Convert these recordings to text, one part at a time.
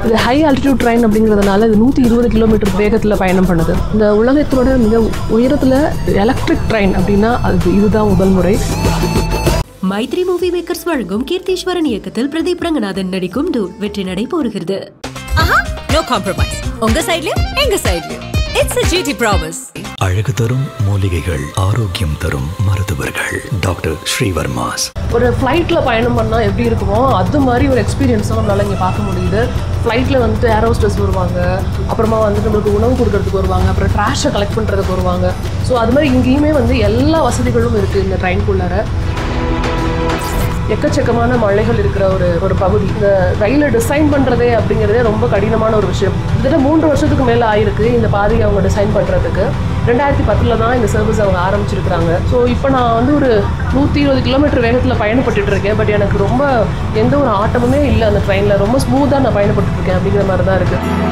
இது high altitude train அப்படிங்கிறதுனால இது 120 கிலோமீட்டர் வேகத்தில் பயணம் பண்ணுது. இந்த உலகத்தோட மிக உயரத்தில் எலக்ட்ரிக் ட்ரெயின் அப்படின்னா அது இதுதான் முதல் முறை. மைத்ரி மூவி மேக்கர்ஸ் வழங்கும் கீர்த்தீஸ்வரன் இயக்கத்தில் பிரதீப் ரங்கநாதன் நடிக்கும் டூர் வெற்றி நடை போடுகிறது. No compromise. உங்க சைடுலயும் எங்க சைடுலயும். It's a GT promise. அழகு தரும் மூலிகைகள், ஆரோக்கியம் தரும் மருத்துவர்கள். டாக்டர் ஸ்ரீவர்மாஸ். ஒரு ஃப்ளைட்டில் பயணம் பண்ணால் எப்படி இருக்குமோ அது மாதிரி ஒரு எக்ஸ்பீரியன்ஸும் நம்மளால் இங்கே பார்க்க முடியுது. ஃப்ளைட்டில் வந்துட்டு ஏர் ஹோஸ்டர்ஸ் வருவாங்க, அப்புறமா வந்துட்டு நம்மளுக்கு உணவு கொடுக்கறதுக்கு வருவாங்க, அப்புறம் ட்ராஷை கலெக்ட் பண்ணுறதுக்கு வருவாங்க. ஸோ அது மாதிரி இங்கேயுமே வந்து எல்லா வசதிகளும் இருக்குது இந்த ட்ரெயின்குள்ளார. எக்கச்சக்கமான மலைகள் இருக்கிற ஒரு பகுதி. இந்த ரயிலை டிசைன் பண்ணுறதே அப்படிங்கிறதே ரொம்ப கடினமான ஒரு விஷயம். கிட்டத்தட்ட 3 வருஷத்துக்கு மேலே ஆயிருக்கு இந்த பாதையை அவங்க டிசைன் பண்ணுறதுக்கு. 2010 தான் இந்த சர்வீஸ் அவங்க ஆரம்பிச்சிருக்கிறாங்க. ஸோ இப்போ நான் வந்து ஒரு 120 கிலோமீட்டர் வேகத்தில் பயணப்பட்டுட்டு இருக்கேன். பட் எனக்கு ரொம்ப எந்த ஒரு ஆட்டமுமே இல்லை அந்த ட்ரெயினில். ரொம்ப ஸ்மூத்தாக நான் பயணப்பட்டுருக்கேன் அப்படிங்கிற மாதிரி தான் இருக்குது.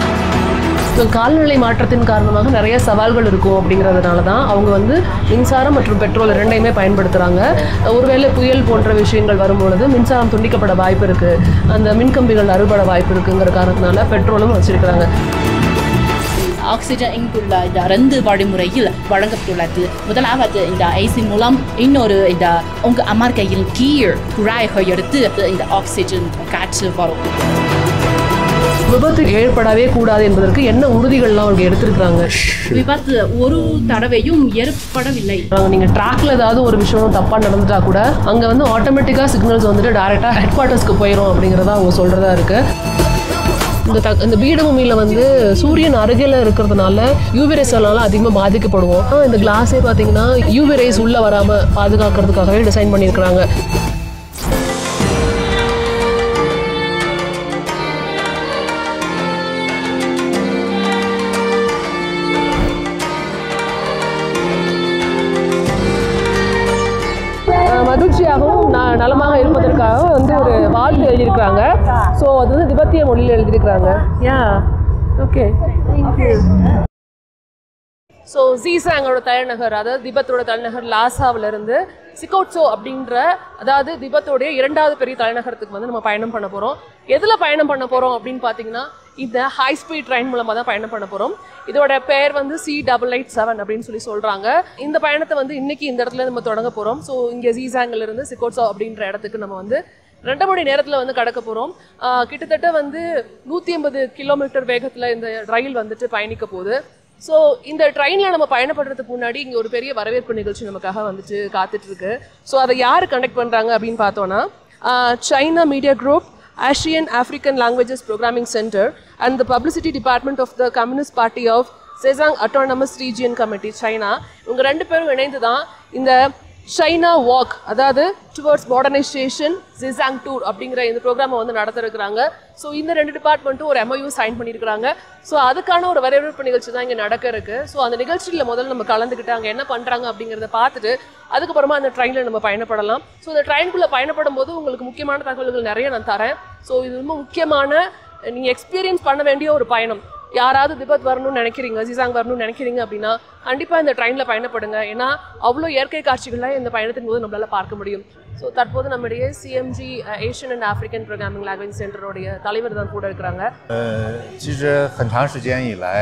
ஸோ காலநிலை மாற்றத்தின் காரணமாக நிறைய சவால்கள் இருக்கும் அப்படிங்கிறதுனால தான் அவங்க வந்து மின்சாரம் மற்றும் பெட்ரோல் ரெண்டையுமே பயன்படுத்துகிறாங்க. ஒருவேளை புயல் போன்ற விஷயங்கள் வரும்பொழுது மின்சாரம் துண்டிக்கப்பட வாய்ப்பு இருக்குது, அந்த மின்கம்பிகள் அறுபட வாய்ப்பு இருக்குங்கிற காரணத்தினால பெட்ரோலும் வச்சிருக்கிறாங்க. ஆக்சிஜன் இங்குள்ள இந்த 2 வழிமுறையில் வழங்கப்பட்டுள்ளது. முதலாவது இந்த ஐசி மூலம், இன்னொரு இந்த உங்கள் அமர்க்கையில் கீழ் குழாய்கள் எடுத்து இந்த ஆக்சிஜன் காற்று வரும். விபத்து ஏற்படவே கூடாது என்பதற்கு என்ன உறுதிகள்லாம் அவங்க எடுத்திருக்கிறாங்க? விபத்து ஒரு தடவையும் ஏற்படவில்லை. நீங்கள் ட்ராக்ல ஏதாவது ஒரு விஷயம் தப்பாக நடந்துட்டா கூட அங்கே வந்து ஆட்டோமேட்டிக்காக சிக்னல்ஸ் வந்துட்டு டைரெக்டாக ஹெட் குவார்ட்டர்ஸ்க்கு போயிடும் அப்படிங்கிறதா அவங்க சொல்கிறதா இருக்குது. இந்த பீடபூமியில் வந்து சூரியன் அருகில் இருக்கிறதுனால யூவி ரேஸால அதிகமாக பாதிக்கப்படுவோம். இந்த கிளாஸே பார்த்தீங்கன்னா யூவி ரேஸ் உள்ளே வராமல் பாதுகாக்கிறதுக்காகவே டிசைன் பண்ணியிருக்கிறாங்க. மகிழ்ச்சியாகவும் நலமாக இருப்பதற்காக வந்து ஒரு வாழ்த்து எழுதியிருக்கிறாங்க. ஸோ அது வந்து திபெத்திய மொழியில் எழுதியிருக்கிறாங்க. Okay, thank you. ஸோ ஜீசாங்கோட தலைநகர், அதாவது திபெத்தோட தலைநகர் லாசாவிலிருந்து சிகோட்சோ அப்படின்ற, அதாவது திபெத்தோடைய 2வது பெரிய தலைநகரத்துக்கு வந்து நம்ம பயணம் பண்ண போகிறோம். எதில் பயணம் பண்ண போகிறோம் அப்படின்னு பார்த்தீங்கன்னா இந்த ஹை ஸ்பீட் ட்ரெயின் மூலமாக தான் பயணம் பண்ண போகிறோம். இதோட பேர் வந்து C887 அப்படின்னு சொல்கிறாங்க. இந்த பயணத்தை வந்து இன்றைக்கி இந்த இடத்துல நம்ம தொடங்க போகிறோம். ஸோ இங்கே ஜீசாங்கிலிருந்து சிகோட்சோ அப்படின்ற இடத்துக்கு நம்ம வந்து 2 மணி நேரத்தில் வந்து கடக்க போகிறோம். கிட்டத்தட்ட வந்து 180 கிலோமீட்டர் வேகத்தில் இந்த ரயில் வந்துட்டு பயணிக்க போகுது. ஸோ இந்த ட்ரெயினில் நம்ம பயணப்படுறதுக்கு முன்னாடி இங்கே ஒரு பெரிய வரவேற்பு நிகழ்ச்சி நமக்காக வந்துட்டு காத்துட்ருக்கு. ஸோ அதை யார் கண்டக்ட் பண்ணுறாங்க அப்படின்னு பார்த்தோன்னா China media group, Asian African Languages Programming Center and the Publicity Department of the Communist Party of Zhejiang Autonomous Region Committee, China. இவங்க 2 பேரும் இணைந்து தான் இந்த சைனா வாக், அதாவது டுவர்ட்ஸ் மாடர்னைசேஷன் ஜிசாங் டூர் அப்படிங்கிற இந்த ப்ரோக்ராமை வந்து நடத்திருக்கிறாங்க. ஸோ இந்த 2 டிபார்ட்மெண்ட்டும் ஒரு MOU சைன் பண்ணியிருக்கிறாங்க. ஸோ அதுக்கான ஒரு வரவேற்பு நிகழ்ச்சி தான் இங்கே நடக்க இருக்கு. ஸோ அந்த நிகழ்ச்சியில் முதல்ல நம்ம கலந்துக்கிட்டு அங்கே என்ன பண்ணுறாங்க அப்படிங்கிறத பார்த்துட்டு அதுக்கப்புறமா அந்த ட்ரெயினில் நம்ம பயணப்படலாம். ஸோ இந்த ட்ரெயினுக்குள்ளே பயணப்படும் போது உங்களுக்கு முக்கியமான தகவல்கள் நிறைய நான் தரேன். ஸோ இது ரொம்ப முக்கியமான, நீங்கள் எக்ஸ்பீரியன்ஸ் பண்ண வேண்டிய ஒரு பயணம். யாராவது திபெத் வரணும்னு நினைக்கிறீங்க, ஜிசாங் வரணும்னு நினைக்கிறீங்க அப்படின்னா கண்டிப்பாக இந்த ட்ரெயினில் பயணப்படுங்க. ஏன்னா அவ்வளோ இயற்கை காட்சிகள்லாம் இந்த பயணத்தின் போது நம்மளால் பார்க்க முடியும். ஸோ தற்போது நம்முடைய CMG Asian and African Programming Language Centerோடைய தலைவர் தான் கூட இருக்கிறாங்க. 其实很长时间以来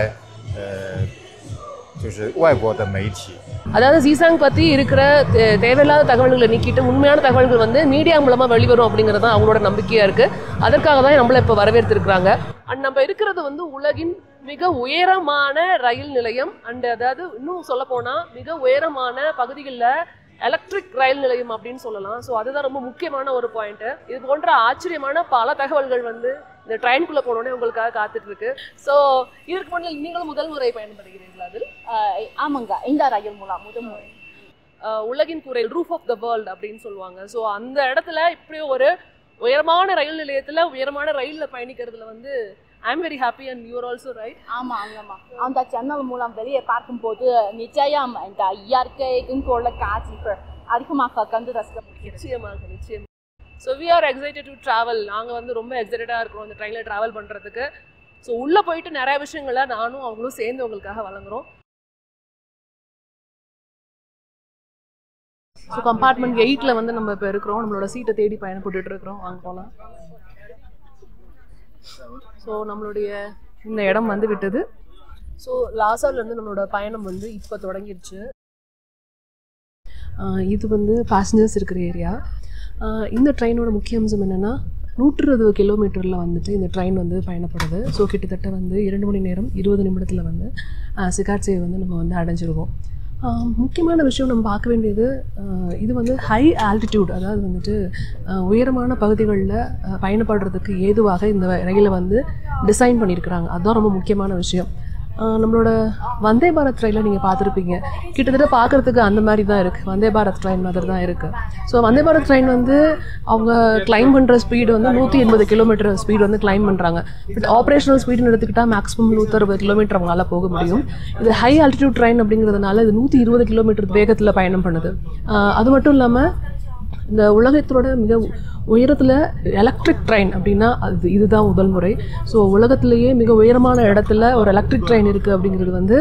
就是外国的媒体，அதாவது ஜிசாங் பற்றி இருக்கிற தேவையில்லாத தகவல்களை நீக்கிட்டு உண்மையான தகவல்கள் வந்து மீடியா மூலமாக வெளிவரும் அப்படிங்கிறது தான் அவங்களோட நம்பிக்கையாக இருக்குது. அதற்காக தான் நம்மளை இப்போ வரவேற்றிருக்கிறாங்க. அண்ட் நம்ம இருக்கிறது வந்து உலகின் மிக உயரமான ரயில் நிலையம். அண்ட் அதாவது இன்னும் சொல்ல போனால் மிக உயரமான பகுதிகளில் எலக்ட்ரிக் ரயில் நிலையம் அப்படின்னு சொல்லலாம். ஸோ அதுதான் ரொம்ப முக்கியமான ஒரு பாயிண்ட்டு. இது போன்ற ஆச்சரியமான பல தகவல்கள் வந்து இந்த ட்ரெயின்குள்ளே போனோடனே உங்களுக்காக காத்துட்டு இருக்கு. ஸோ இதற்கு முன்னாடி நீங்களும் முதல் முறை பயணப்படுகிறீர்களா? அதில் ஆமாங்க, இந்த ரயில் மூலம் முதல் முறை. உலகின் கூரை, ரூஃப் ஆஃப் த வேர்ல்டு அப்படின்னு சொல்லுவாங்க. ஸோ அந்த இடத்துல இப்படி ஒரு உயரமான ரயில் நிலையத்தில் உயரமான ரயிலில் பயணிக்கிறதுல வந்து I'm very happy and you are also, right? ஆமாம். அந்த சேனல் மூலம் வெளியே பார்க்கும்போது நிச்சயம் இந்த இயற்கை உள்ள காட்சிகள் அதிகமாக கண்டு ரசிக்க முடியும். நிச்சயமாக. So we are excited to travel. நாங்கள் வந்து ரொம்ப எக்ஸைட்டடாக இருக்கிறோம் இந்த ட்ரெயினில் ட்ராவல் பண்ணுறதுக்கு. ஸோ உள்ளே போயிட்டு நிறைய விஷயங்களை நானும் அவங்களும் சேர்ந்து உங்களுக்காக வழங்குறோம். ஸோ கம்பார்ட்மெண்ட் 8ல் வந்து நம்ம இப்போ இருக்கிறோம். நம்மளோட சீட்டை தேடி பயணப்பட்டு இருக்கிறோம். வாங்க போகலாம். ஸோ நம்மளுடைய இந்த இடம் வந்து விட்டது. ஸோ லாசாலேருந்து நம்மளோட பயணம் வந்து இப்போ தொடங்கிடுச்சு. இது வந்து பேசஞ்சர்ஸ் இருக்கிற ஏரியா. இந்த ட்ரெயினோட முக்கிய அம்சம் என்னென்னா 120 கிலோமீட்டரில் வந்துட்டு இந்த ட்ரெயின் வந்து பயணப்படுது. ஸோ கிட்டத்தட்ட வந்து 2 மணி நேரம் 20 நிமிடத்தில் வந்து சிகாட்சேவை வந்து நம்ம வந்து அடைஞ்சிருவோம். முக்கியமான விஷயம் நம்ம பார்க்க வேண்டியது, இது வந்து ஹை ஆல்டிடியூட், அதாவது வந்துட்டு உயரமான பகுதிகளில் பயணப்படுறதுக்கு ஏதுவாக இந்த ரயிலை வந்து டிசைன் பண்ணியிருக்கிறாங்க. அதுதான் ரொம்ப முக்கியமான விஷயம். நம்மளோட வந்தே பாரத் ட்ரெயினில் நீங்கள் பார்த்துருப்பீங்க, கிட்டத்தட்ட பார்க்குறதுக்கு அந்த மாதிரி தான் இருக்குது, வந்தே பாரத் ட்ரெயின் மாதிரி தான் இருக்குது. ஸோ வந்தே பாரத் ட்ரெயின் வந்து அவங்க கிளைம் பண்ணுற ஸ்பீடு வந்து 180 கிலோமீட்டர் ஸ்பீடு வந்து கிளைம் பண்ணுறாங்க. பட் ஆப்ரேஷனல் ஸ்பீடுன்னு எடுத்துக்கிட்டால் மேக்ஸிமம் 160 கிலோமீட்டர் அவங்களால போக முடியும். இது ஹை ஆல்டிடியூட் ட்ரெயின் அப்படிங்கிறதுனால இது 120 கிலோமீட்டர் வேகத்தில் பயணம் பண்ணுது. அது மட்டும் இல்லாமல் இந்த உலகத்தோட மிக உயரத்தில் எலக்ட்ரிக் ட்ரெயின் அப்படின்னா இதுதான் முதல் முறை. ஸோ உலகத்திலேயே மிக உயரமான இடத்துல ஒரு எலக்ட்ரிக் ட்ரெயின் இருக்குது அப்படிங்கிறது வந்து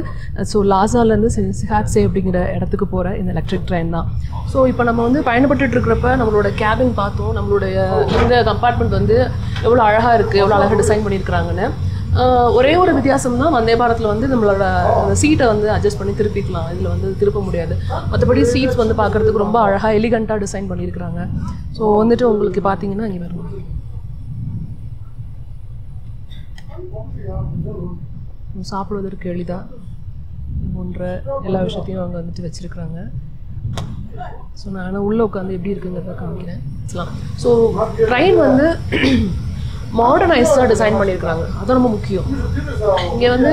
ஸோ லாசாலேருந்து சிகாட்சே அப்படிங்கிற இடத்துக்கு போகிற இந்த எலக்ட்ரிக் ட்ரெயின் தான். ஸோ இப்போ நம்ம வந்து பயணப்பட்டு இருக்கிறப்ப நம்மளோட கேபின் பார்த்தோம். நம்மளுடைய இந்த கம்பார்ட்மெண்ட் வந்து எவ்வளோ அழகாக இருக்குது, எவ்வளோ அழகாக டிசைன் பண்ணியிருக்கிறாங்கன்னு. ஒரே ஒரு வித்தியாசம் தான், வந்தே பாரத்தில் வந்து நம்மளோட சீட்டை வந்து அட்ஜஸ்ட் பண்ணி திருப்பிக்கலாம், இதில் வந்து திருப்ப முடியாது. மற்றபடி சீட்ஸ் வந்து பார்க்குறதுக்கு ரொம்ப அழகாக எலிகண்ட்டாக டிசைன் பண்ணியிருக்கிறாங்க. ஸோ வந்துட்டு உங்களுக்கு பார்த்தீங்கன்னா இங்கே வரும் சாப்பிடுவதற்கு எளிதாக போன்ற எல்லா விஷயத்தையும் அவங்க வந்துட்டு வச்சுருக்குறாங்க. ஸோ நான் உள்ளே உட்காந்து எப்படி இருக்குங்கிறத காமிக்கிறேன். ஸோ ட்ரெயின் வந்து மாடர்னைஸ்டாக டிசைன் பண்ணியிருக்கிறாங்க, அது ரொம்ப முக்கியம். இங்கே வந்து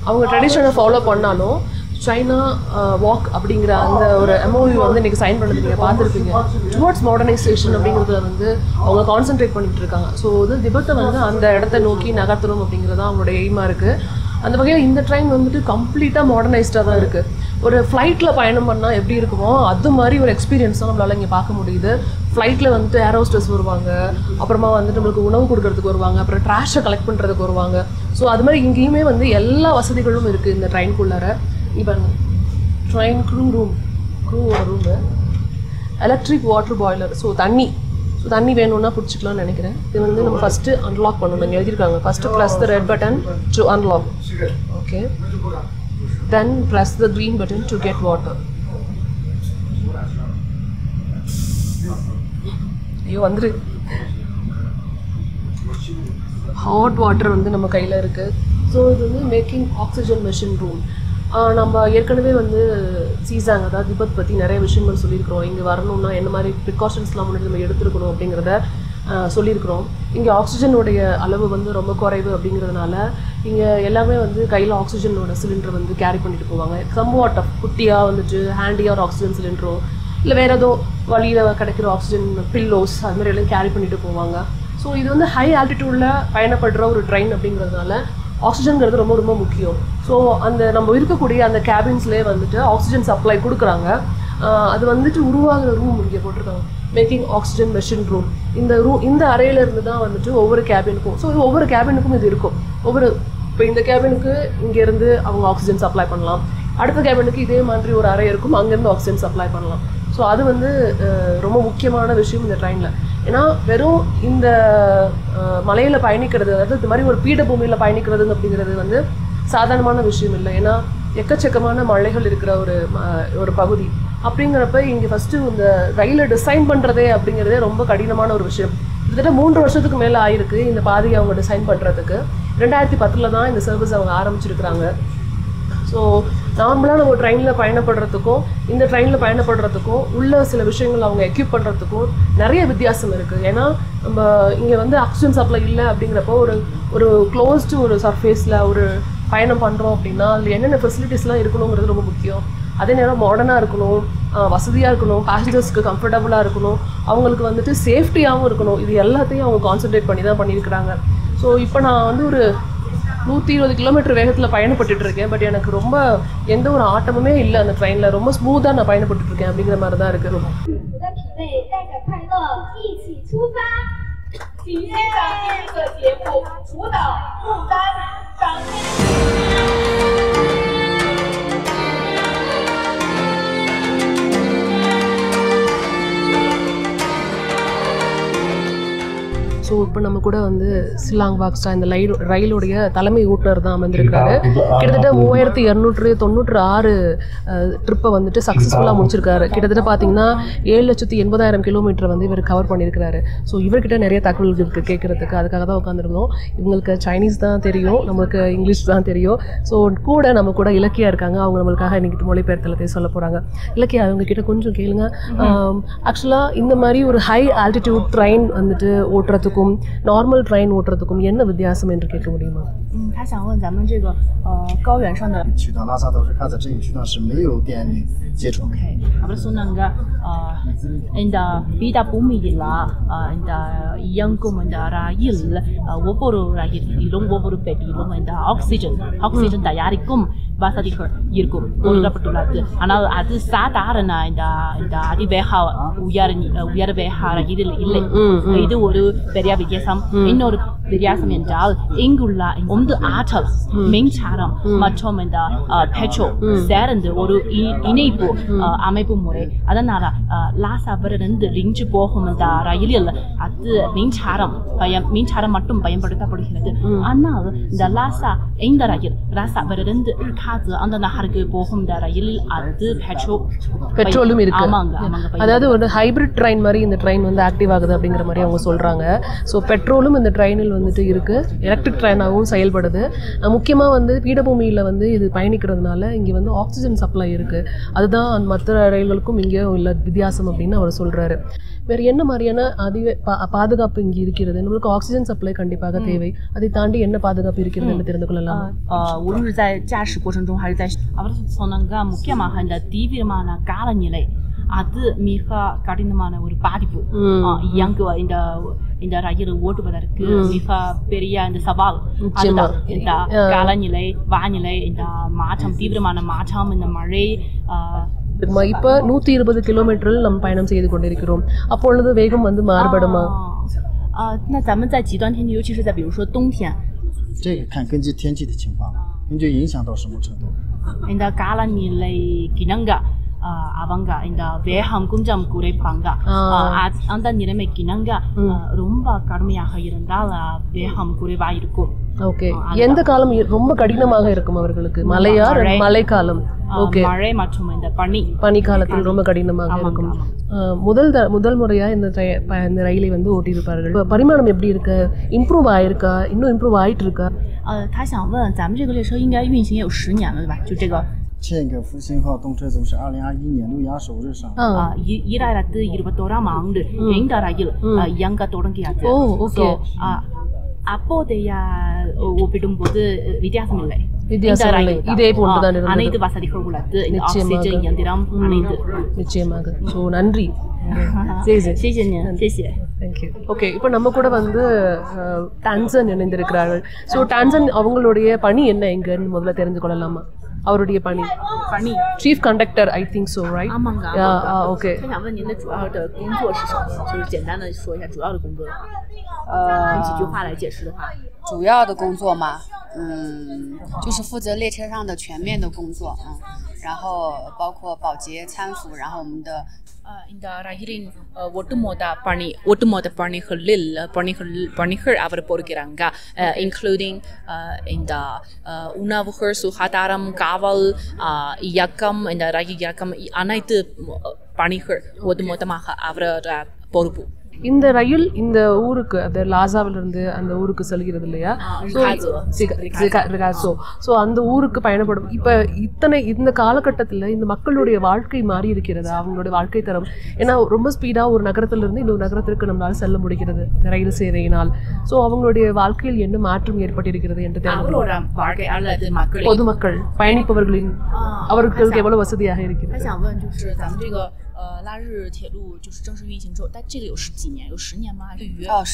அவங்க ட்ரெடிஷனை ஃபாலோ பண்ணாலும் சைனா வாக் அப்படிங்கிற அந்த ஒரு MOU வந்து இன்றைக்கி சைன் பண்ணது நீங்கள் பார்த்துருப்பீங்க. டுவர்ட்ஸ் மாடர்னைசேஷன் அப்படிங்கிறத வந்து அவங்க கான்சென்ட்ரேட் பண்ணிகிட்டு இருக்காங்க. ஸோ இது திபெத்தை வந்து அந்த இடத்த நோக்கி நகர்த்தணும் அப்படிங்கிறது தான் அவங்களோட எய்மாக இருக்குது. அந்த வகையில் இந்த ட்ரெயின் வந்துட்டு கம்ப்ளீட்டாக மாடர்னைஸ்டாக தான் இருக்குது. ஒரு ஃப்ளைட்டில் பயணம் பண்ணால் எப்படி இருக்குமோ அது மாதிரி ஒரு எக்ஸ்பீரியன்ஸ் தான் நம்மளால் இங்கே பார்க்க முடியுது. ஃப்ளைட்டில் வந்துட்டு ஏர் ஹோஸ்டர்ஸ் வருவாங்க, அப்புறமா வந்துட்டு நம்மளுக்கு உணவு கொடுக்கறதுக்கு வருவாங்க, அப்புறம் ட்ராஷை கலெக்ட் பண்ணுறதுக்கு வருவாங்க. ஸோ அது மாதிரி இங்கேயுமே வந்து எல்லா வசதிகளும் இருக்குது இந்த ட்ரெயின்குள்ளார. இப்போ ட்ரெயின் க்ரூவோட room, electric water boiler, so தண்ணி வேணும்னா பிடிச்சிக்கலாம்னு நினைக்கிறேன். இது வந்து நம்ம ஃபஸ்ட்டு அன்லாக் பண்ணணும், இங்கே எழுதியிருக்காங்க. First press the red button to unlock, okay, then press the green button to get water. ஐயோ வந்துரு. ஹாட் வாட்டர் வந்து நம்ம கையில் இருக்குது. ஸோ இது வந்து மேக்கிங் ஆக்சிஜன் மெஷின் ரூம். நம்ம ஏற்கனவே வந்து சீசாங், அதாவது திபெத் பற்றி நிறைய விஷயங்கள் சொல்லியிருக்கிறோம். இங்கே வரணும்னா என்ன மாதிரி ப்ரிகாஷன்ஸ்லாம் முன்னாடி நம்ம எடுத்துருக்கணும் அப்படிங்கிறத சொல்லியிருக்கிறோம். இங்கே ஆக்சிஜனுடைய அளவு வந்து ரொம்ப குறைவு அப்படிங்கிறதுனால இங்கே எல்லாமே வந்து கையில் ஆக்சிஜனோட சிலிண்டர் வந்து கேரி பண்ணிட்டு போவாங்க. சம்வாட் ஆஃப் குட்டியாக வந்துட்டு ஹேண்டியாக ஒரு ஆக்சிஜன் சிலிண்டரோ இல்லை வேறு ஏதோ வழியில் கிடைக்கிற ஆக்சிஜன் பில்லோஸ் அது மாதிரி எல்லாம் கேரி பண்ணிட்டு போவாங்க. ஸோ இது வந்து ஹை ஆல்டிடியூடில் பயணப்படுற ஒரு ட்ரெயின் அப்படிங்கிறதுனால ஆக்சிஜன்கிறது ரொம்ப ரொம்ப முக்கியம். ஸோ அந்த நம்ம இருக்கக்கூடிய அந்த கேபின்ஸ்லேயே வந்துட்டு ஆக்சிஜன் சப்ளை கொடுக்குறாங்க. அது வந்துட்டு உருவாகிற ரூம் இங்கே போட்டிருக்காங்க, மேக்கிங் ஆக்சிஜன் மெஷின் ரூம். இந்த அறையிலேருந்து தான் வந்துட்டு ஒவ்வொரு கேபினுக்கும், ஸோ ஒவ்வொரு கேபினுக்கும் இது இருக்கும். இப்போ இந்த கேபினுக்கு இங்கேருந்து அவங்க ஆக்சிஜன் சப்ளை பண்ணலாம், அடுத்த கேபினுக்கு இதே மாதிரி ஒரு அறை இருக்கும், அங்கேருந்து ஆக்சிஜன் சப்ளை பண்ணலாம். ஸோ அது வந்து ரொம்ப முக்கியமான விஷயம் இந்த ட்ரெயினில். ஏன்னா வெறும் இந்த மலையில் பயணிக்கிறது, அதாவது இது மாதிரி ஒரு பீடபூமியில் பயணிக்கிறது அப்படிங்கிறது வந்து சாதாரணமான விஷயம் இல்லை. ஏன்னா எக்கச்சக்கமான மலைகள் இருக்கிற ஒரு பகுதி அப்படிங்கிறப்ப இங்கே ஃபஸ்ட்டு இந்த ரயிலை டிசைன் பண்ணுறதே அப்படிங்கிறதே ரொம்ப கடினமான ஒரு விஷயம். கிட்டத்தட்ட 3 வருஷத்துக்கு மேலே ஆயிருக்கு இந்த பாதையை அவங்க டிசைன் பண்ணுறதுக்கு. 2010 தான் இந்த சர்வீஸ் அவங்க ஆரம்பிச்சிருக்கிறாங்க. ஸோ நார்மலாக நம்ம ட்ரெயினில் பயணப்படுறதுக்கும் இந்த ட்ரெயினில் பயணப்படுறதுக்கும் உள்ள சில விஷயங்கள் அவங்க எக்யூப் பண்ணுறதுக்கும் நிறைய வித்தியாசம் இருக்குது. ஏன்னா நம்ம இங்கே வந்து ஆக்சிஜன் சப்ளை இல்லை அப்படிங்கிறப்போ ஒரு க்ளோஸ்டு ஒரு சர்ஃபேஸில் ஒரு பயணம் பண்ணுறோம் அப்படின்னா அதில் என்னென்ன ஃபெசிலிட்டிஸ்லாம் இருக்கணுங்கிறது ரொம்ப முக்கியம். அதே நேரம் மாடர்னாக இருக்கணும், வசதியாக இருக்கணும், பேசஞ்சர்ஸ்க்கு கம்ஃபர்டபுளாக இருக்கணும், அவங்களுக்கு வந்துட்டு சேஃப்டியாகவும் இருக்கணும். இது எல்லாத்தையும் அவங்க கான்சன்ட்ரேட் பண்ணி தான் பண்ணியிருக்கிறாங்க. ஸோ இப்போ நான் வந்து ஒரு 120 கிலோமீட்டர் வேகத்தில் பயணப்பட்டுட்டு இருக்கேன். பட் எனக்கு ரொம்ப எந்த ஒரு ஆட்டமுமே இல்லை அந்த ட்ரெயினில். ரொம்ப ஸ்மூத்தாக நான் பயணப்பட்டு இருக்கேன் அப்படிங்கிற மாதிரி தான் இருக்குது. ஸோ இப்போ நம்ம கூட வந்து சிலாங் பாக்ஸ்டா இந்த ரயிலுடைய தலைமை ஓட்டுநர் தான் அமர்ந்திருக்காரு. கிட்டத்தட்ட 3296 ட்ரிப்பை வந்துட்டு சக்ஸஸ்ஃபுல்லாக முடிச்சிருக்காரு. கிட்டத்தட்ட பார்த்தீங்கன்னா 7,80,000 கிலோமீட்டர் வந்து இவர் கவர் பண்ணியிருக்கிறாரு. ஸோ இவர்கிட்ட நிறைய தகவல்கள் இருக்குது கேட்குறதுக்கு. அதுக்காக தான் உட்காந்துருந்தோம். இவங்களுக்கு சைனீஸ் தான் தெரியும், நமக்கு இங்கிலீஷ் தான் தெரியும். ஸோ கூட நம்ம கூட இலக்கியா இருக்காங்க. அவங்க நம்மளுக்காக இன்னைக்கு மொழிபெயர்த்தலத்தை சொல்ல போகிறாங்க. இலக்கியா, அவங்க கிட்ட கொஞ்சம் கேளுங்க. ஆக்சுவலாக இந்த மாதிரி ஒரு ஹை ஆல்டிடியூட் ட்ரெயின் வந்துட்டு ஓட்டுறதுக்கும் நார்மல் ட்ரெயின் ஓட்டுறதுக்கும் என்ன வித்தியாசம் என்று கேட்க முடியுமா?他想问咱们这个高原上的去到拉萨都是看在这个区段是没有电力接触。OK， apa sunanga inda bida bumi ila inda yang komanda rail woboru rail ilong woboru pedi ilong inda oxygen dayarikum வசதிகள் இருக்கும் கொடுக்கப்பட்டுள்ளது. ஆனால் அது சாதாரண இந்த அதிவேக உயர் வேக ரயிலில் இல்லை. இது ஒரு பெரிய வித்தியாசம். இன்னொரு வித்தியாசம் என்றால் இங்குள்ள உந்து ஆற்றல் மின்சாரம் மற்றும் இந்த பெட்ரோல் சேர்ந்து ஒரு இணைப்பு அமைப்பு முறை. அதனால லாசாவிலிருந்து ரிஞ்சு போகும் இந்த ரயிலில் அது மின்சாரம் மட்டும் பயன்படுத்தப்படுகிறது. ஆனால் இந்த இந்த ரயில் லாசாவிலிருந்து அந்த நகருக்கு போகும் ரயிலில் அது பெட்ரோலும் இருக்கு. அதாவது ஒரு ஹைபிரிட் ட்ரெயின் மாதிரி இந்த ட்ரெயின் வந்து ஆக்டிவ் ஆகுது அப்படிங்கிற மாதிரி அவங்க சொல்றாங்க. ஸோ பெட்ரோலும் இந்த ட்ரெயினில் வந்துட்டு இருக்கு, எலக்ட்ரிக் ட்ரெயினாகவும் செயல்படுது. முக்கியமாக வந்து பீடபூமியில் வந்து இது பயணிக்கிறதுனால இங்கே வந்து ஆக்சிஜன் சப்ளை இருக்கு. அதுதான் மற்ற ரயில்களுக்கும் இங்கே உள்ள வித்தியாசம் அப்படின்னு அவர் சொல்றாரு. வேறு என்ன மாதிரியான பாதுகாப்பு இங்கே இருக்கிறது? நம்மளுக்கு ஆக்சிஜன் சப்ளை கண்டிப்பாக தேவை. அதை தாண்டி என்ன பாதுகாப்பு இருக்கிறது என்று தெரிந்து கொள்ளலாம்.中还是在அவர் சொன்னாங்க முக்கியமாக இந்த தீவிரமான காலநிலை அது மிக கடினமான ஒரு பாதிப்பு. இந்த ரயில் ஓட்டுவதற்கு மிக பெரிய இந்த சவால் அதுதான். இந்த காலநிலை வானிலை இந்த மாற்றம் தீவிரமான மாற்றம் இந்த மழை. இப்போ 120 கிலோமீட்டரில் நம்ம பயணம் செய்து கொண்டிருக்கிறோம். அப்பொழுது வேகம் வந்து மாறுபடுமா?那咱们在极端天气，尤其是在比如说冬天，这个看根据天气的情况，根据影响到什么程度。இந்த காலநிலை கிணங்க அவங்க இந்த வேகம் கொஞ்சம் குறைப்பாங்க. அந்த நிலைமைக்கு இணங்க ரொம்ப கடுமையாக இருந்தால் வேகம் குறைவாக இருக்கும். ஓகே, எந்த காலம் ரொம்ப கடினமாக இருக்கும் அவர்களுக்கு? மழையா? மழைக்காலம். ஓகே, மழை மற்றும் இந்த பனி காலத்தில் ரொம்ப கடினமாக இருக்கும். முதல் முறையா இந்த ரயிலை வந்து ஓட்டியிருப்பார்கள். பரிமாணம் எப்படி இருக்கு? இம்ப்ரூவ் ஆயிருக்கா? இன்னும் இம்ப்ரூவ் ஆயிட்டு இருக்கா?他想问咱们这个列车应该运行也有10年了对吧？就这个这个复兴号动车组是2021年6月25日上。2021 ஆண்டு இந்த ரயில் இயங்க தொடங்கியது. ஓகே. அப்போதைய ஒப்பிடும்போது வித்தியாசம் இல்லை. இதே போன்றுதான் இருந்தது. அனைத்து வசதிகள் உள்ளது. ஆக்சிஜன் இயந்திரம் அனைத்து. நிச்சயமாக. ஸோ நன்றி. ஓகே, இப்போ நம்ம கூட வந்து டான்சன் இணைந்திருக்கிறார்கள். ஸோ டான்சன் அவங்களுடைய பணி என்ன எங்கன்னு முதல்ல தெரிஞ்சு கொள்ளலாமா? அவருடைய பணி chief conductor, I think so, right? ஆமாங்க. ஓகே. 我想问您的主要的工作是什么？就是简单的说一下主要的工作。用几句话来解释的话，主要的工作嘛，就是负责列车上的全面的工作，然后包括保洁、搀扶，然后我们的。இந்த ரயிலின் ஒட்டுமொத்த பணிகள் அவர் பொறுக்கிறாங்க. இன்க்ளூடிங் இந்த உணவுகள், சுகாதாரம், காவல், இயக்கம், இந்த ரயில் இயக்கம் அனைத்து பணிகள் ஒட்டுமொத்தமாக அவரோட பொறுப்பு. இந்த ரயில் இந்த ஊருக்கு, அது லாசாவிலிருந்து அந்த ஊருக்கு செல்கிறது இல்லையா? ஸோ அந்த ஊருக்கு பயணப்படும். இப்போ இந்த காலகட்டத்தில் இந்த மக்களுடைய வாழ்க்கை மாறி இருக்கிறதா? அவங்களுடைய வாழ்க்கை தரம், ஏன்னா ரொம்ப ஸ்பீடாக ஒரு நகரத்திலிருந்து இன்னொரு நகரத்திற்கு நம்மளால் செல்ல முடிகிறது ரயில் சேவையினால். ஸோ அவங்களுடைய வாழ்க்கையில் என்ன மாற்றம் ஏற்பட்டிருக்கிறது என்று தெரியும். பொதுமக்கள் பயணிப்பவர்களின் அவர்களுக்கு எவ்வளவு வசதியாக இருக்கிறது?拉日铁路就是正式运行之后，但这个有几年？有10年吗？还是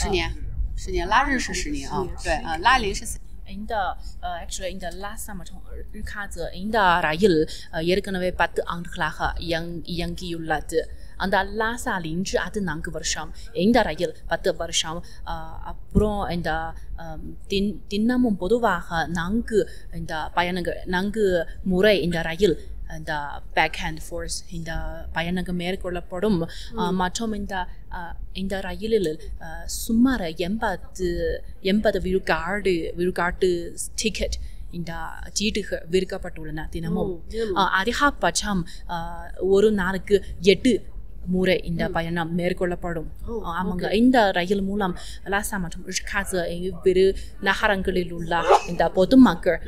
10年，拉日是10年啊，对拉零是4。இந்த actually இந்த லாசா மற்றும் ரிகாஜ் இந்த ரயில் ஏற்கனவே 10 ஆண்டுகளாக இயங்கியுள்ளது. அந்த லாசா லின்று அது 4 வருஷம், இந்த ரயில் 10 வருஷம். அப்புறம் இந்த தினமும் பொதுவாக 4 இந்த பயணங்கள் 4 முறை இந்த ரயில் இந்த பேக் ஹேண்ட் ஃபோர்ஸ் இந்த பயணங்கள் மேற்கொள்ளப்படும் மற்றும் இந்த ரயிலில் சுமார் 80 விழுக்காட்டு டிக்கெட் இந்த சீட்டுகள் விற்கப்பட்டுள்ளன தினமும் அதிகபட்சம் ஒரு நாளுக்கு 8 முறை இந்த பயணம் மேற்கொள்ளப்படும். ஆமாங்க, இந்த ரயில் மூலம் லாசா மற்றும் ரிஷ்காஸ் இவ்விரு நகரங்களில் உள்ள இந்த பொதுமக்கள்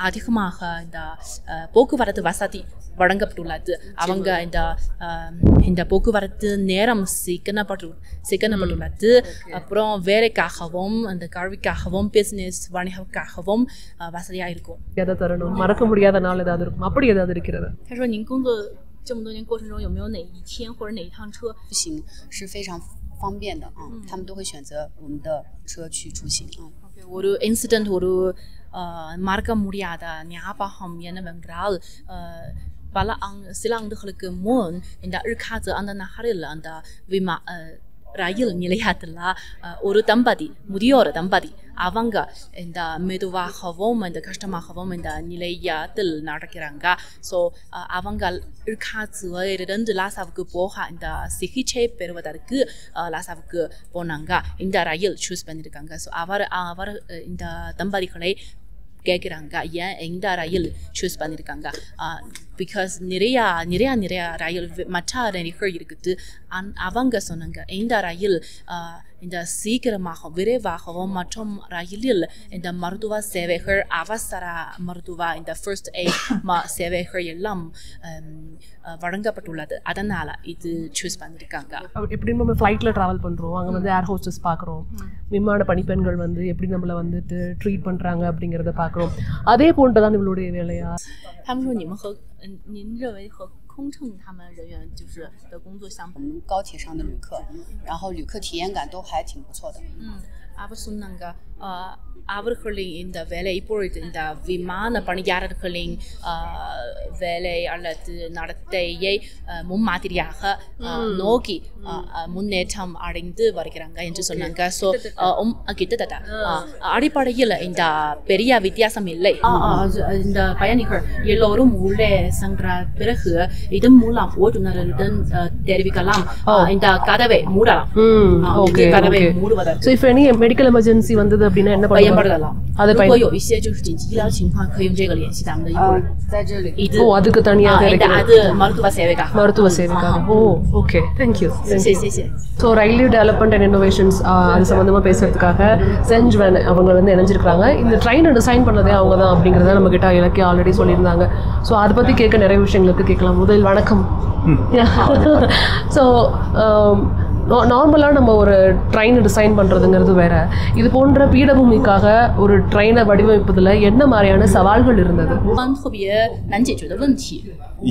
அதிகமாக இந்த போக்குவரத்து வசதி வழங்கப்பட்டுள்ளது. அவங்க இந்த போக்குவரத்து நேரம் சிக்கனப்பட்டுள்ளது. அப்புறம் வேலைக்காகவும் அந்த கல்விக்காகவும் பிசினஸ் வணிகக்காகவும் வசதியாக இருக்கும். தரணும் மறக்க முடியாத நாள் ஏதாவது இருக்கும், அப்படி ஏதாவது இருக்கிறது? 他说您工作这么多年过程中有没有哪一天或者哪一趟车出行是非常方便的他们都会选择我们的车去出行ஒரு இன்சிடென்ட் ஒரு மறக்க முடியாத ஞாபகம் என்னவென்றால் சில ஆண்டுகளுக்கு முன் இந்த ரிகாஸ் அந்த நகரில் அந்த ரயில் நிலையத்தில் ஒரு முதியோர் தம்பதி அவங்க இந்த மெதுவாகவும் இந்த கஷ்டமாகவும் இந்த நிலையத்தில் நடக்கிறாங்க. ஸோ அவங்க ரிகாஸிலிருந்து லாசாவுக்கு போக இந்த சிகிச்சை பெறுவதற்கு லாசாவுக்கு போனாங்க. இந்த ரயில் சூஸ் பண்ணியிருக்காங்க. ஸோ அவர் இந்த தம்பதிகளை கேட்குறாங்க ஏன் இந்த ரயில் சூஸ் பண்ணியிருக்காங்க. பிகாஸ் நிறைய ரயில் மற்ற ரயில்கள் இருக்குது. அவங்க சொன்னாங்க இந்த ரயில் இந்த சீக்கிரமாக விரைவாகவும் மற்றும் ரயிலில் இந்த மருத்துவ சேவைகள் அவசர மருத்துவ இந்த ஃபர்ஸ்ட் எய்ட் சேவைகள் எல்லாம் வழங்கப்பட்டுள்ளது. அதனால் இது சூஸ் பண்ணியிருக்காங்க. எப்படி நம்ம ஃப்ளைட்டில் ட்ராவல் பண்ணுறோம், அங்கே வந்து ஏர் ஹோஸ்டஸ் பார்க்குறோம், விமான பணிப்பெண்கள் வந்து எப்படி நம்மளை வந்துட்டு ட்ரீட் பண்ணுறாங்க அப்படிங்கிறத பார்க்குறோம். அதே போன்று தான் இவளுடைய வேலையா? 他们说您认为和空乘他们人员就是的工作相比，我们高铁上的旅客，然后旅客体验感都还挺不错的。அவர் சொன்னாங்க அவர்களின் இந்த வேலை இப்பொழுது இந்த விமான பணியாளர்களின் வேலை அல்லது நடத்தையை முன்மாதிரியாக நோக்கி முன்னேற்றம் அடைந்து வருகிறாங்க என்று சொன்னாங்க. ஸோ கிட்டத்தட்ட அடிப்படையில் இந்த பெரிய வித்தியாசம் இல்லை. இந்த பயணிகள் எல்லோரும் உள்ளே சென்ற பிறகு இதன் மூலம் ஓட்டுநருடன் தெரிவிக்கலாம் இந்த கதவை மூடலாம். கதவை மூடுவதற்கு So if any medical emergency வந்தது அப்படின்னா என்ன பண்ணலாம்? 如果有一些就是紧急医疗情况，可以用这个联系咱们的医护人员。在这里அதுக்கு தனியாக அது மருத்துவ சேவைக்காக. Okay, thank you. So railway development and innovations அது சம்மந்தமாக பேசுறதுக்காக செஞ்சுவேன் அவங்க வந்து இணைஞ்சிருக்காங்க. இந்த ட்ரெயினை டிசைன் பண்ணதே அவங்க தான் அப்படிங்கிறத நம்ம கிட்ட இலக்கிய ஆல்ரெடி சொல்லியிருந்தாங்க. ஸோ அதை பற்றி கேட்க நிறைய விஷயங்களுக்கு கேட்கலாம். முதல் வணக்கம். ஸோ நார்மலாக நம்ம ஒரு ட்ரெயினை டிசைன் பண்ணுறதுங்கிறது வேற. இது போன்ற பீடபூமிக்காக ஒரு ட்ரெயினை வடிவமைப்பதில் என்ன மாதிரியான சவால்கள் இருந்தது? 特别难解决的问题。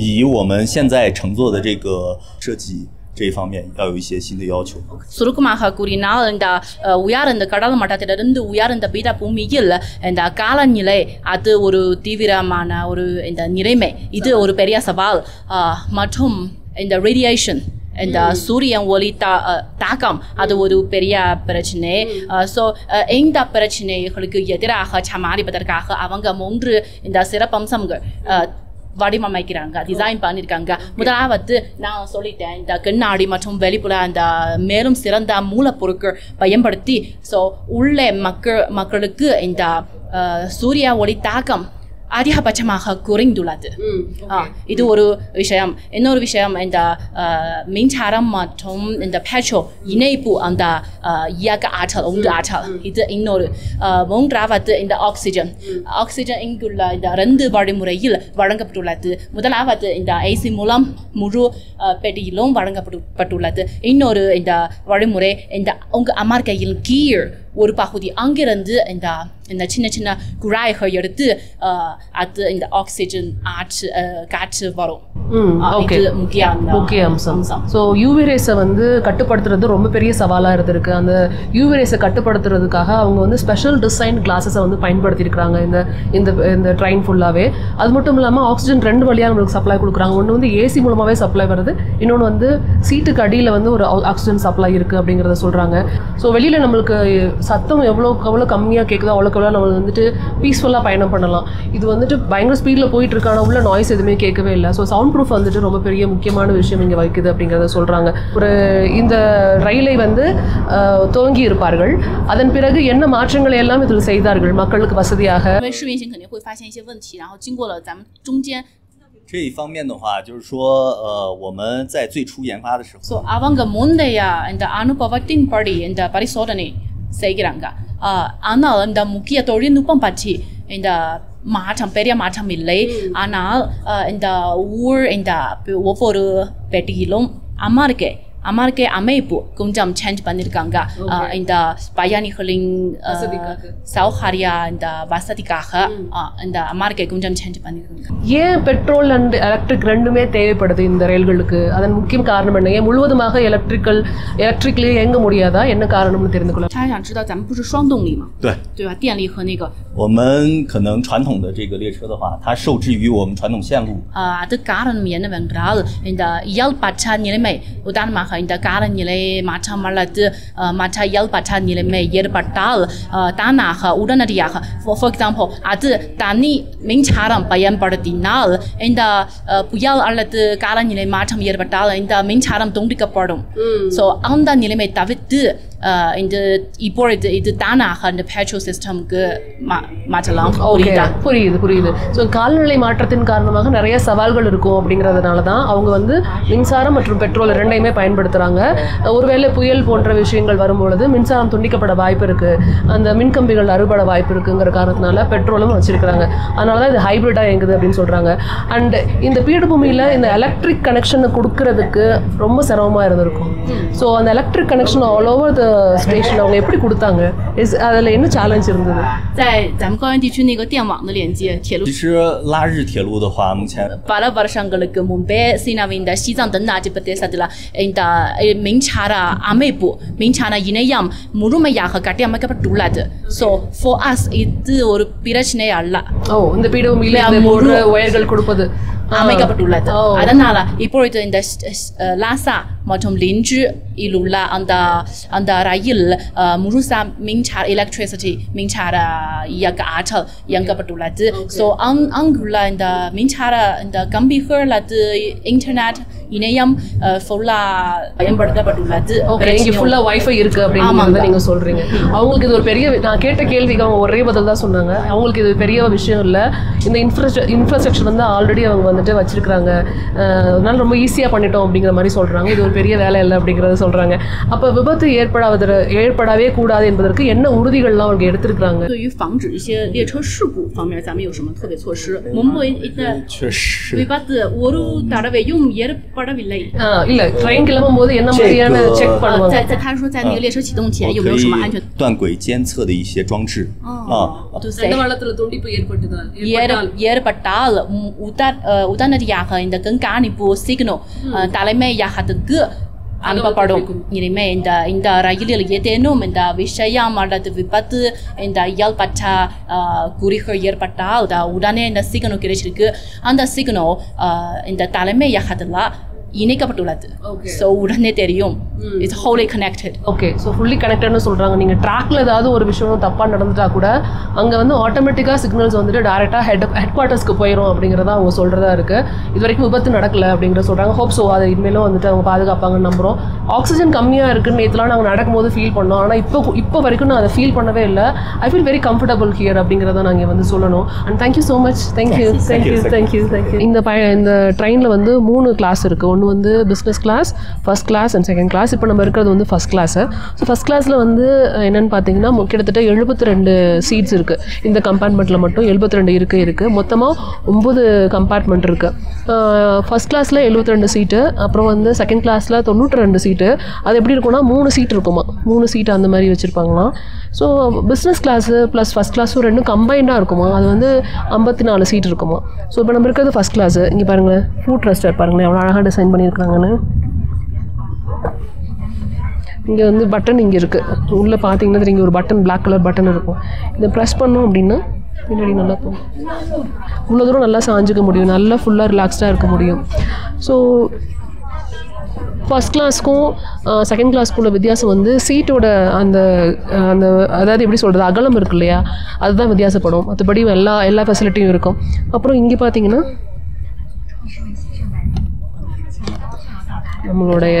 以我们现在乘坐的这个设计这一方面要有一些新的要求。சுருக்கமாக கூறினால் இந்த உயர்ந்த கடல் மட்டத்திலிருந்து உயர்ந்த பீடபூமியில் இந்த காலநிலை அது ஒரு தீவிரமான ஒரு இந்த நிலைமை, இது ஒரு பெரிய சவால். மற்றும் இந்த ரேடியேஷன் இந்த சூரியன் ஒளி தாக்கம் அது ஒரு பெரிய பிரச்சனை. ஸோ இந்த பிரச்சனைகளுக்கு எதிராக சமாளிப்பதற்காக அவங்க 3 இந்த சிறப்பம்சங்கள் வடிவமைக்கிறாங்க, டிசைன் பண்ணியிருக்காங்க. முதலாவது நான் சொல்லிட்டேன் இந்த கண்ணாடி மற்றும் வெளிப்புற அந்த மேலும் சிறந்த மூலப்பொருட்கள் பயன்படுத்தி ஸோ உள்ளே மக்களுக்கு இந்த சூரிய ஒளி தாக்கம் அதிகபட்சமாக குறைந்துள்ளது. இது ஒரு விஷயம். இன்னொரு விஷயம் இந்த மின்சாரம் மற்றும் இந்த பெட்ரோல் இணைப்பு அந்த இயக்க ஆற்றல் இது இன்னொரு. மூன்றாவது இந்த ஆக்சிஜன் இங்குள்ள இந்த 2 வழிமுறையில் வழங்கப்பட்டுள்ளது. முதலாவது இந்த ஏசி மூலம் முழு பெட்டியிலும் வழங்கப்பட்டுள்ளது. இன்னொரு இந்த வழிமுறை இந்த உங்க அமர்க்கையில் கீழ் ஒரு பகுதி அங்கிருந்து இந்த சின்ன சின்ன குழாய்கள் எடுத்து அது இந்த ஆக்சிஜன் காற்று வரும். இது முக்கிய அம்சம். ஸோ யூவி ரேஸை வந்து கட்டுப்படுத்துறது ரொம்ப பெரிய சவாலாக இருந்திருக்கு. அந்த யூவி ரேஸை கட்டுப்படுத்துறதுக்காக அவங்க வந்து ஸ்பெஷல் டிசைன் கிளாஸஸை வந்து பயன்படுத்தியிருக்கிறாங்க இந்த ட்ரெயின் ஃபுல்லாகவே. அது மட்டும் இல்லாமல் ஆக்சிஜன் 2 வழியாக நம்மளுக்கு சப்ளை கொடுக்குறாங்க. ஒன்று வந்து ஏசி மூலமாகவே சப்ளை வருது, இன்னொன்று வந்து சீட்டுக்கு அடியில் வந்து ஒரு ஆக்சிஜன் சப்ளை இருக்குது அப்படிங்கிறத சொல்கிறாங்க. ஸோ வெளியில் நம்மளுக்கு சத்தம் எவ்வளோ கம்மியாக கேட்குதோ அவ்வளோக்கு நம்ம வந்துட்டு பீஸ்ஃபுல்லாக பயணம் பண்ணலாம். இது வந்துட்டு பயங்கர ஸ்பீடில் போயிட்டு இருக்கான உள்ள நாய்ஸ் எதுவுமே கேட்கவே இல்லை. ஸோ சவுண்ட் ப்ரூஃப் வந்துட்டு ரொம்ப பெரிய முக்கியமான விஷயம் இங்கே வைக்குது அப்படிங்கிறத சொல்கிறாங்க. இந்த ரயிலை வந்து துவங்கி இருப்பார்கள். அதன் பிறகு என்ன மாற்றங்களை எல்லாம் இதில் செய்தார்கள் மக்களுக்கு வசதியாக. 市民性肯定会发现一些问题，然后经过了咱们中间。这一方面的话，就是说，我们在最初研发的时候， So அவங்க முந்தைய இந்த அனுபவத்தின்படி இந்த பரிசோதனை செய்கிறாங்க. ஆனால் இந்த முக்கிய தொழில்நுட்பம் பற்றி இந்த மாற்றம் பெரிய மாற்றம் இல்லை. ஆனால் இந்த ஊர் இந்த ஒவ்வொரு பெட்டியிலும் அமெரிக்க அமைப்பு கொஞ்சம் சேஞ்ச் பண்ணியிருக்காங்க. இந்த பயணிகளின் சௌகரியா இந்த வசதிக்காக இந்த அமெரிக்கை கொஞ்சம் சேஞ்ச் பண்ணியிருக்காங்க. ஏன் பெட்ரோல் அண்ட் எலக்ட்ரிக் ரெண்டுமே தேவைப்படுது இந்த ரயில்களுக்கு? அதன் முக்கிய காரணம் என்ன? ஏன் முழுவதுமாக எலக்ட்ரிக்லேயே இயங்க முடியாதா? என்ன காரணம்னு தெரிந்து கொள்ள.他想知道咱们不是双动力吗？对吧？电力和那个。我们可能传统的这个列车的话，它受制于我们传统线路。அது காரணம் என்னவென்றால் இந்த இயல்பற்ற நிலைமை உதாரணமாக இந்த காலநிலை மாற்றம் அல்லது மற்ற இயல்பற்ற நிலைமை ஏற்பட்டால் தானாக உடனடியாக ஃபார் எக்ஸாம்பிள் அது தனி மின்சாரம் பயன்படுத்தினால் இந்த புயல் அல்லது காலநிலை மாற்றம் ஏற்பட்டால் இந்த மின்சாரம் துண்டிக்கப்படும். ஸோ அந்த நிலைமை தவிர்த்து இந்த இப்பொழுது இது தானாக இந்த பெட்ரோல் சிஸ்டம்க்கு மாற்றலாம். புரியுது. ஸோ காலநிலை மாற்றத்தின் காரணமாக நிறைய சவால்கள் இருக்கும். அப்படிங்கிறதுனால தான் அவங்க வந்து மின்சாரம் மற்றும் பெட்ரோல் ரெண்டையுமே பயன்படுத்துகிறாங்க. ஒருவேளை புயல் போன்ற விஷயங்கள் வரும்பொழுது மின்சாரம் துண்டிக்கப்பட வாய்ப்பு இருக்குது, அந்த மின்கம்பிகள் அறுபட வாய்ப்பு இருக்குங்கிற காரணத்தினால பெட்ரோலும் வச்சிருக்கிறாங்க. அதனால தான் இது ஹைப்ரிட்டாக இயங்குது அப்படின்னு சொல்கிறாங்க. அண்ட் இந்த பீடபூமியில் இந்த எலக்ட்ரிக் கனெக்ஷனை கொடுக்கறதுக்கு ரொம்ப சிரமமாக இருந்திருக்கும். ஸோ அந்த electric connection all over the station அவங்க எப்படி கொடுத்தாங்க? அதில் என்ன சேலஞ்ச் இருந்தது?在咱们高原地区那个电网的连接铁路，其实拉日铁路的话，目前பல வருஷங்களுக்கு முன்பே சீனாவின் இந்த சீஜாங் தன்னாட்சி பிரதேசத்தில் இந்த மின்சார அமைப்பு மின்சார இணையம் முழுமையாக கட்டியமைக்கப்பட்டுள்ளது. ஸோ ஃபார் அஸ் இது ஒரு பிரச்சனை அல்ல. இந்த பீடபூமியில் ஒயர்கள் கொடுப்பது அமைக்கப்பட்டுள்ளது. அதனால இப்பொழுது இந்த லாசா மற்றும் லிஞ்சியில் உள்ள அந்த ரயில் முழுசா மின்சார எலக்ட்ரிசிட்டி மின்சார இயக்க ஆற்றல் இயங்கப்பட்டுள்ளது. ஸோ அங்குள்ள இந்த மின்சார இந்த கம்பிகள் அல்லது இன்டர்நெட் இணையம் ஃபுல்லா பயன்படுத்தப்பட்டுள்ளது. இங்கே ஃபுல்லாக வைஃபை இருக்குது அப்படின்னு நீங்கள் சொல்கிறீங்க. அவங்களுக்கு இது ஒரு பெரிய, நான் கேட்ட கேள்விக்கு அவங்க ஒரே பதில் தான் சொன்னாங்க. அவங்களுக்கு இது பெரிய விஷயம் இல்லை, இந்த இன்ஃப்ராஸ்ட்ரக்சர் வந்து ஆல்ரெடி அவங்க வந்துட்டு வச்சிருக்கிறாங்க, அதனால ரொம்ப ஈஸியாக பண்ணிட்டோம் அப்படிங்கிற மாதிரி சொல்கிறாங்க. இது ஒரு பெரிய வேலை இல்லை அப்படிங்கிறத சொல்கிறாங்க. அப்போ விபத்து ஏற்படவே கூடாது என்பதற்கு என்ன உறுதிகள்லாம் அவங்க எடுத்திருக்கிறாங்க? 对于防止一些列车事故方面，咱们有什么特别措施？மும்பை இந்த விபத்து ஒரு தடவையும் ஏற்படவில்லை. இல்ல ட்ரெயின் கிளம்பும் போது என்ன மாதிரியான செக் பண்ணுவாங்க?在他说在那个列车启动前有没有什么安全断轨监测的一些装置தண்டவாளத்துல துண்டிப்பு ஏற்பட்டால் உடனடியாக இந்த கண்காணிப்பு சிக்னல் தலைமையகத்துக்கு அனுப்பப்படும். இனிமே இந்த ரயிலில் ஏதேனும் இந்த விஷயம் அல்லது விபத்து இந்த இயல்பற்ற குறிகள் ஏற்பட்டால் உடனே இந்த சிக்னல் கிடைச்சிருக்கு. அந்த சிக்னல் இந்த தலைமையகத்தில் இணைக்கப்பட்டுள்ளது. ஸோ உடனே தெரியும். It's wholly connected. So fully கனெக்டட்னு சொல்கிறாங்க. நீங்கள் ட்ராக்ல ஏதாவது ஒரு விஷயம் தப்பாக நடந்துட்டா கூட அங்கே வந்து ஆட்டோமேட்டிக்காக சிக்னல்ஸ் வந்துட்டு டேரெக்டாக ஹெட் குவார்ட்டர்ஸ்க்கு போயிடும் அப்படிங்கிறத அவங்க சொல்கிறதா இருக்குது. இது வரைக்கும் விபத்து நடக்கலை அப்படிங்கிற சொல்கிறாங்க. ஹோப் ஸோ அதை இனிமேலும் வந்துட்டு அவங்க பாதுகாப்பாங்கன்னு நம்புகிறோம். ஆக்சிஜன் கம்மியாக இருக்குன்னு நேற்றுலாம் நாங்கள் நடக்கும்போது ஃபீல் பண்ணோம். ஆனால் இப்போ வரைக்கும் நான் அதை ஃபீல் பண்ணவே இல்லை. I feel very comfortable here அப்படிங்கிறத நாங்கள் வந்து சொல்லணும். And thank you so much. Thank you. இந்த ட்ரெயினில் வந்து 3 கிளாஸ் இருக்குது. ஒன்று வந்து business class, first class and second class. இப்போ நம்ம இருக்கிறது வந்து ஃபர்ஸ்ட் கிளாஸு. ஸோ ஃபர்ஸ்ட் கிளாஸில் வந்து என்னென்னு பார்த்தீங்கன்னா கிட்டத்தட்ட 72 சீட்ஸ் இருக்குது. இந்த கம்பார்ட்மெண்ட்டில் மட்டும் 72 இருக்குது. மொத்தமாக 9 கம்பார்ட்மெண்ட் இருக்குது. ஃபர்ஸ்ட் கிளாஸில் 72 சீட்டு, அப்புறம் வந்து செகண்ட் கிளாஸில் 92 சீட்டு. அது எப்படி இருக்கும்னா 3 சீட் இருக்குமா, 3 சீட்டு அந்த மாதிரி வச்சுருப்பாங்களாம். So business class plus first கிளாஸும் ரெண்டும் கம்பைண்டாக இருக்குமா, அது வந்து 54 சீட் இருக்குமா. ஸோ இப்போ நம்ம இருக்கிறது ஃபஸ்ட் கிளாஸு. இங்கே பாருங்களேன், ஃபுட் ரெஸ்டர் பாருங்களேன் எவ்வளோ அழகாக டிசைன் பண்ணியிருக்காங்கன்னு. இங்கே வந்து பட்டன் இங்கே இருக்குது. உள்ளே பார்த்தீங்கன்னா இங்கே ஒரு பட்டன், பிளாக் கலர் பட்டன் இருக்கும். இதை ப்ரெஸ் பண்ணோம் அப்படின்னா பின்னாடி நல்லா போகும். இவ்வளோ தூரம் நல்லா சாஞ்சிக்க முடியும், நல்லா ஃபுல்லாக ரிலாக்ஸ்டாக இருக்க முடியும். ஸோ ஃபர்ஸ்ட் கிளாஸ்க்கும் செகண்ட் கிளாஸ்க்குள்ள வித்தியாசம் வந்து சீட்டோட அந்த அந்த அதாவது எப்படி சொல்கிறது அகலம் இருக்கு இல்லையா, அதுதான் வித்தியாசப்படும். மற்றபடி எல்லா ஃபெசிலிட்டியும் இருக்கும். அப்புறம் இங்கே பார்த்தீங்கன்னா நம்மளுடைய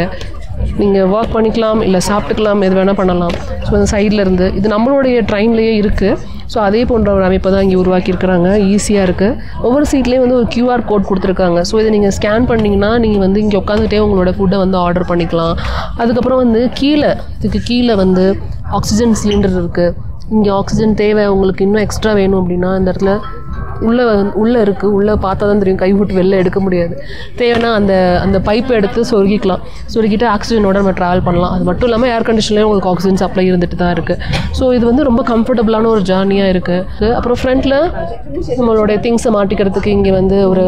நீங்கள் வாக் பண்ணிக்கலாம், இல்லை சாப்பிட்டுக்கலாம், எது வேணால் பண்ணலாம். ஸோ அந்த சைடில் இருந்து இது நம்மளுடைய ட்ரெயின்லேயே இருக்குது. ஸோ அதே போன்ற ஒரு அமைப்பை தான் இங்கே உருவாக்கியிருக்கிறாங்க. ஈஸியாக இருக்குது. ஒவ்வொரு சீட்லேயும் வந்து ஒரு QR கோட் கொடுத்துருக்காங்க. ஸோ இதை நீங்கள் ஸ்கேன் பண்ணிங்கன்னா நீங்கள் வந்து இங்கே உட்காந்துட்டே உங்களோட ஃபுட்டை வந்து ஆர்டர் பண்ணிக்கலாம். அதுக்கப்புறம் வந்து இதுக்கு கீழே வந்து ஆக்சிஜன் சிலிண்டர் இருக்குது. இங்கே ஆக்சிஜன் தேவை உங்களுக்கு இன்னும் எக்ஸ்ட்ரா வேணும் அப்படின்னா இந்த இடத்துல உள்ளே இருக்குது. உள்ளே பார்த்தா தான் தெரியும், கை விட்டு வெளில எடுக்க முடியாது. தேவைன்னா அந்த பைப்பை எடுத்து சொருகிட்டு ஆக்சிஜனோட நம்ம ட்ராவல் பண்ணலாம். அது மட்டும் இல்லாமல் ஏர் கண்டிஷன்லேயும் உங்களுக்கு ஆக்சிஜன் சப்ளை இருந்துட்டு தான் இருக்குது. ஸோ இது வந்து ரொம்ப கம்ஃபர்டபுளான ஒரு ஜேர்னியாக இருக்குது. அப்புறம் ஃப்ரண்ட்டில் நம்மளுடைய திங்ஸை மாட்டிக்கிறதுக்கு இங்கே வந்து ஒரு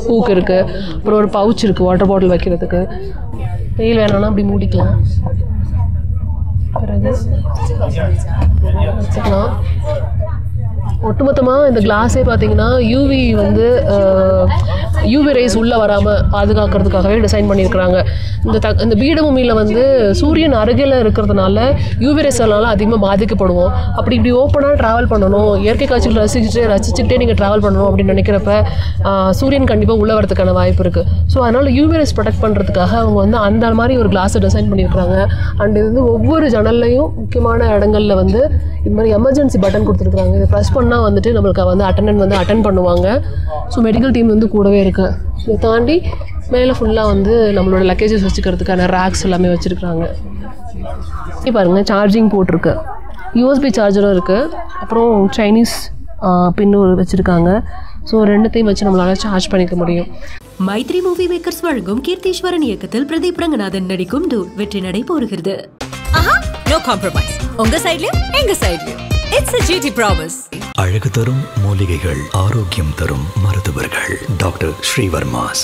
ஹூக் இருக்குது. அப்புறம் ஒரு பவுச் இருக்குது வாட்டர் பாட்டில் வைக்கிறதுக்கு. வெயில் வேணாம்னா அப்படி மூடிக்கலாம். பிறகு வச்சுக்கலாம். ஒட்டுமொத்தமாக இந்த கிளாஸே பார்த்தீங்கன்னா யூவி ரேஸ் உள்ளே வராமல் பாதுகாக்கிறதுக்காகவே டிசைன் பண்ணியிருக்கிறாங்க. இந்த பீடபூமியில் வந்து சூரியன் அருகில் இருக்கிறதுனால யூவி ரேஸ்னால அதிகமாக பாதிக்கப்படுவோம். இப்படி ஓப்பனாக ட்ராவல் பண்ணணும், இயற்கை காட்சிகள் ரசிச்சுக்கிட்டே நீங்கள் ட்ராவல் பண்ணணும் அப்படின்னு நினைக்கிறப்ப சூரியன் கண்டிப்பாக உள்ளே வரதுக்கான வாய்ப்பு இருக்குது. ஸோ அதனால் யூவி ரேஸ் ப்ரொடெக்ட் பண்ணுறதுக்காக அவங்க வந்து அந்த மாதிரி ஒரு கிளாஸை டிசைன் பண்ணியிருக்கிறாங்க. அண்ட் இது வந்து ஒவ்வொரு ஜன்னல்லையும் முக்கியமான இடங்களில் வந்து இது மாதிரி எமர்ஜென்சி பட்டன் கொடுத்துருக்குறாங்க. இதை ப்ரெஸ் பண்ணால் வந்துட்டு நம்மளுக்கு வந்து அட்டெண்ட் பண்ணுவாங்க. ஸோ மெடிக்கல் டீம் வந்து கூடவே இருக்குது. இதை தாண்டி மேலே ஃபுல்லாக வந்து நம்மளோட லக்கேஜஸ் வச்சுக்கிறதுக்கான ரேக்ஸ் எல்லாமே வச்சுருக்குறாங்க. இங்கே பாருங்கள், சார்ஜிங் போட்டிருக்கு, USB சார்ஜரும் இருக்குது, அப்புறம் சைனீஸ் பின்னும் வச்சுருக்காங்க. ஸோ ரெண்டுத்தையும் வச்சு நம்மளால் சார்ஜ் பண்ணிக்க முடியும். மைத்ரி மூவி மேக்கர்ஸ் வழங்கும் கீர்த்தீஸ்வரன் இயக்கத்தில் பிரதீப் ரங்கநாதன் நடிக்கும் டூர் வெற்றி நடை போடுகிறது. No compromise. உங்க சைடுலயும் எங்க சைடுலயும். It's a GT promise. அழகு தரும் மூலிகைகள், ஆரோக்கியம் தரும் மருத்துவர்கள். டாக்டர் ஸ்ரீவர்மாஸ்.